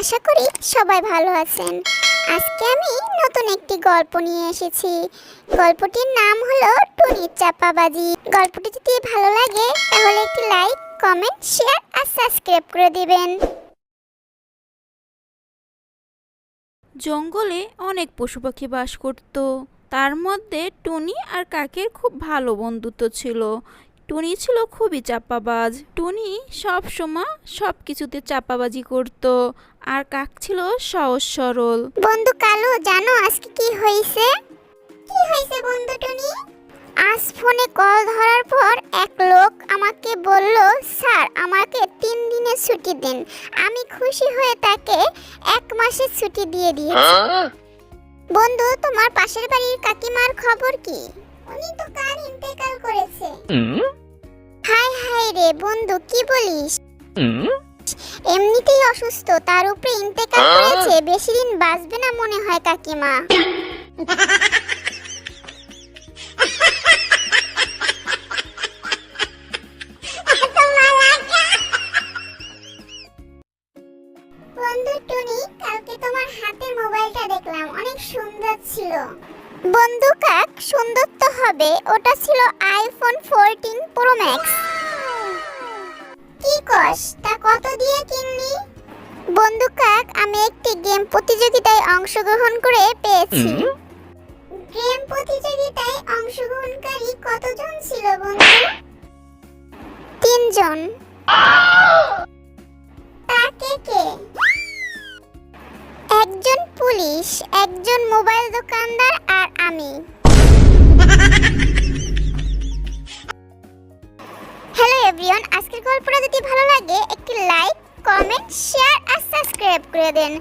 আশা করি সবাই ভালো আছেন। আজকে আমি নতুন একটি গল্প নিয়ে এসেছি। গল্পটির নাম হলো টুনির চাপাবাজি। গল্পটি যদি ভালো লাগে তাহলে একটি লাইক, কমেন্ট, শেয়ার আর সাবস্ক্রাইব করে দিবেন। জঙ্গলে অনেক পশু পাখি বাস করত। তার মধ্যে টুনি আর কাকের খুব ভালো বন্ধুত্ব ছিল। টুনি ছিল খুবই চাপাবাজ। টুনি সব সময় সব কিছুতে চাপাবাজি করত, আর কাক ছিল সহজ সরল। বন্ধু কালু, জানো আজকে কি হয়েছে? কি হয়েছে বন্ধু টুনি? আজ ফোনে কল ধরার পর এক লোক আমাকে বলল, স্যার আমাকে 3 দিনের ছুটি দিন। আমি খুশি হয়ে তাকে 1 মাসের ছুটি দিয়ে দিয়েছি। বন্ধু, তোমার পাশের বাড়ির কাকিমার খবর কি? উনি তো কাল ইন্তেকাল করেছে। হায় হায় রে বন্ধু, কি বলিস? এমনিতেই অসুস্থ, তার উপরে ইন্তেকাল করেছে। বেশি দিন বাঁচবে না মনে হয় কাকিমা। বন্ধু টুনি, কালকে তোমার হাতে মোবাইলটা দেখলাম, অনেক সুন্দর ছিল। বন্ধু কাক, সুন্দর তো হবে, ওটা ছিল আইফোন 14 প্রো ম্যাক্স। কি কস, তা কত দিয়ে কিনলি? বন্ধু কাক, আমি একটি গেম প্রতিযোগিতায় অংশগ্রহণ করে পেয়েছি। গেম প্রতিযোগিতায় অংশগ্রহণকারী কতজন ছিল বন্ধু? 3 জন। তা কে কে? একজন পুলিশ, একজন মোবাইল দোকানদার আর আমি। হ্যালো এভরিওয়ান, আজকের গল্পটা যদি ভালো লাগে একটি লাইক, কমেন্ট, শেয়ার আর সাবস্ক্রাইব করে দেন।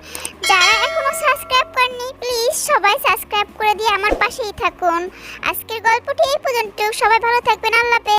যারা এখনো সাবস্ক্রাইব করেননি প্লিজ সবাই সাবস্ক্রাইব করে দিয়ে আমার পাশেই থাকুন। আজকের গল্পটি এই পর্যন্ত। সবাই ভালো থাকবেন। আল্লাহ হাফেজ।